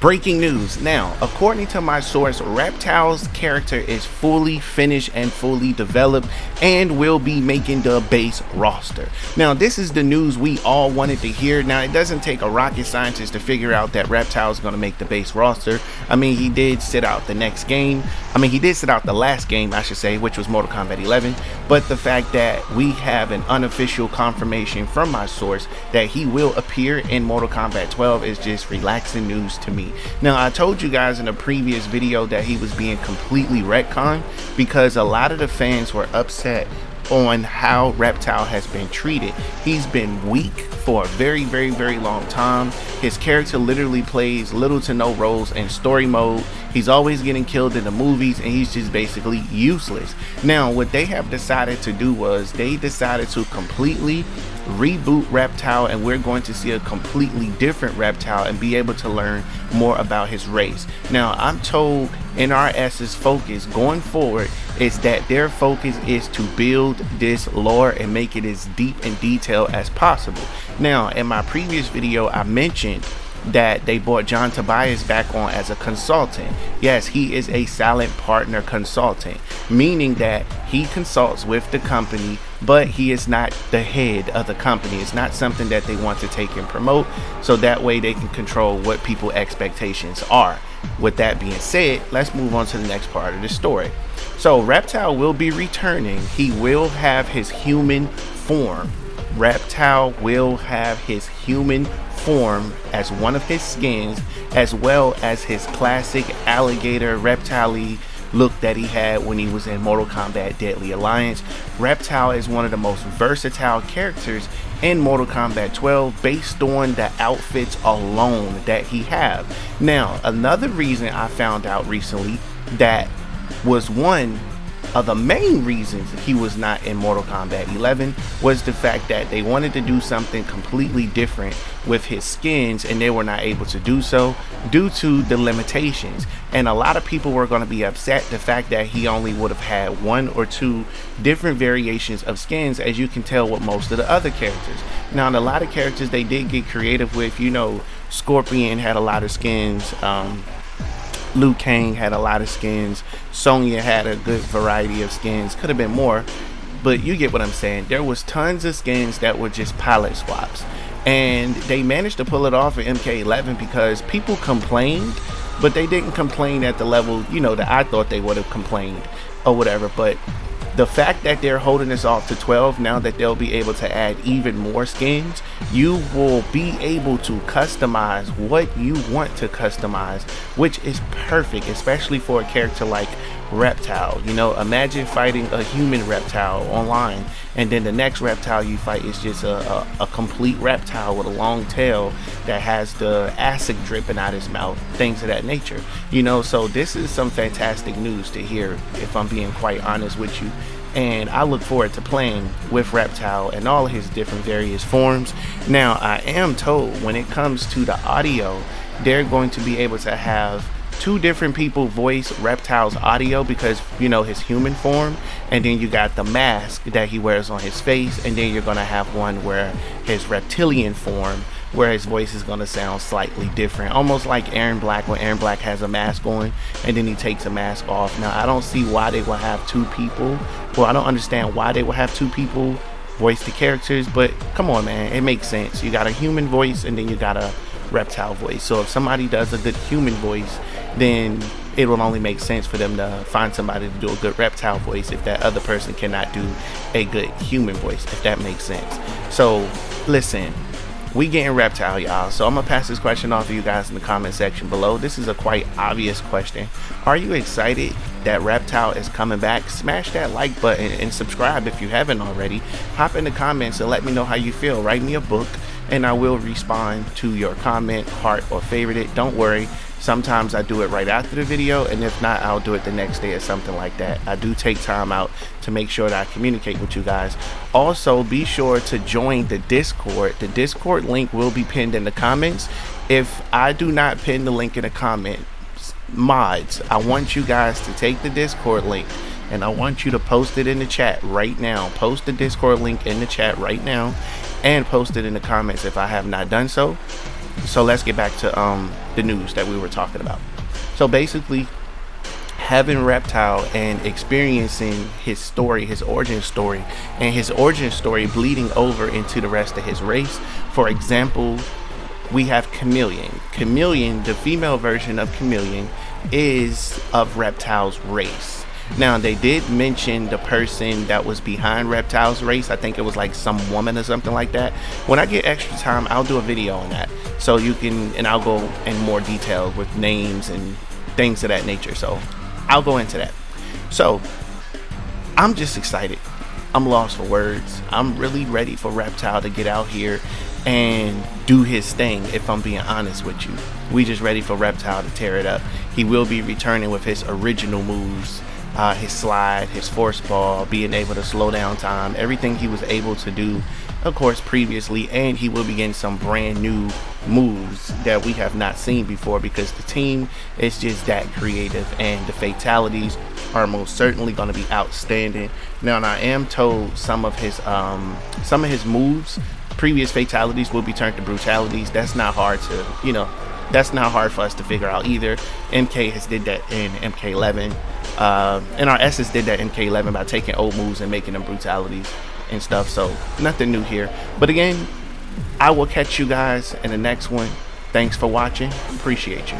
Breaking news. Now, according to my source, Reptile's character is fully finished and fully developed and will be making the base roster. Now, this is the news we all wanted to hear. Now, it doesn't take a rocket scientist to figure out that Reptile is going to make the base roster. I mean, he did sit out the next game. He did sit out the last game, I should say, which was Mortal Kombat 11. But the fact that we have an unofficial confirmation from my source that he will appear in Mortal Kombat 12 is just relaxing news to me. Now, I told you guys in a previous video that he was being completely retconned because a lot of the fans were upset on how Reptile has been treated. He's been weak for a very long time. His character literally plays little to no roles in story mode. He's always getting killed in the movies and he's just basically useless. Now, what they have decided to do was they decided to completely reboot Reptile, and we're going to see a completely different Reptile and be able to learn more about his race. Now, I'm told NRS's focus going forward is that their focus is to build this lore and make it as deep and detailed as possible. Now, in my previous video, I mentioned that they brought John Tobias back on as a consultant. Yes, he is a silent partner consultant, meaning that he consults with the company, but he is not the head of the company. It's not something that they want to take and promote, so that way they can control what people's expectations are. With that being said, let's move on to the next part of the story. So Reptile will be returning. He will have his human form. Reptile will have his human form as one of his skins, as well as his classic alligator reptile look that he had when he was in Mortal Kombat Deadly Alliance. Reptile is one of the most versatile characters in Mortal Kombat 12 based on the outfits alone that he have. Now, another reason I found out recently that was one of the main reasons he was not in Mortal Kombat 11 was the fact that they wanted to do something completely different with his skins and they were not able to do so due to the limitations. And a lot of people were going to be upset the fact that he only would have had one or two different variations of skins, as you can tell with most of the other characters. Now, in a lot of characters they did get creative with, you know, Scorpion had a lot of skins, Liu Kang had a lot of skins, Sonya had a good variety of skins, could have been more, but you get what I'm saying. There was tons of skins that were just palette swaps, and they managed to pull it off in MK11 because people complained, but they didn't complain at the level, you know, that I thought they would have complained or whatever. But the fact that they're holding this off to 12, now that they'll be able to add even more skins, you will be able to customize what you want to customize, which is perfect, especially for a character like Reptile. You know, imagine fighting a human Reptile online, and then the next Reptile you fight is just a complete Reptile with a long tail that has the acid dripping out his mouth, things of that nature. You know, so this is some fantastic news to hear, if I'm being quite honest with you. And I look forward to playing with Reptile and all of his different various forms. Now, I am told when it comes to the audio, they're going to be able to have two different people voice Reptile's audio, because, you know, his human form, and then you got the mask that he wears on his face, and then you're going to have one where his reptilian form, where his voice is going to sound slightly different, almost like Aaron Black, when Aaron Black has a mask on and then he takes a mask off. Now, I don't see why they will have two people, well, I don't understand why they will have two people voice the characters, but come on, man, it makes sense. You got a human voice and then you got a Reptile voice, so if somebody does a good human voice, then it will only make sense for them to find somebody to do a good Reptile voice if that other person cannot do a good human voice, if that makes sense. So listen, we getting Reptile, y'all, so I'm gonna pass this question off to you guys in the comment section below. This is a quite obvious question. Are you excited that Reptile is coming back? Smash that like button and subscribe if you haven't already. Hop in the comments and let me know how you feel. Write me a book and I will respond to your comment, heart, or favorite it. Don't worry, sometimes I do it right after the video, and if not, I'll do it the next day or something like that. I do take time out to make sure that I communicate with you guys. Also, be sure to join the Discord. The Discord link will be pinned in the comments. If I do not pin the link in the comments, mods, I want you guys to take the Discord link and I want you to post it in the chat right now. Post the Discord link in the chat right now and post it in the comments if I have not done so. So let's get back to the news that we were talking about. So basically, having Reptile and experiencing his story, his origin story, and his origin story bleeding over into the rest of his race. For example, we have Chameleon. Chameleon, the female version of Chameleon, is of Reptile's race. Now, they did mention the person that was behind Reptile's race. I think it was like some woman or something like that. When I get extra time, I'll do a video on that. So you can, and I'll go in more detail with names and things of that nature. So I'll go into that. So I'm just excited. I'm lost for words. I'm really ready for Reptile to get out here and do his thing, if I'm being honest with you. We just ready for Reptile to tear it up. He will be returning with his original moves, his slide, his force ball, being able to slow down time, everything he was able to do, of course, previously. And he will be getting some brand new moves that we have not seen before, because the team is just that creative, and the fatalities are most certainly going to be outstanding. Now, and I am told some of his moves, previous fatalities, will be turned to brutalities. That's not hard to, that's not hard for us to figure out either. MK has did that in MK11, and our S's did that in MK11 by taking old moves and making them brutalities and stuff. So nothing new here. But again, I will catch you guys in the next one. Thanks for watching. Appreciate you.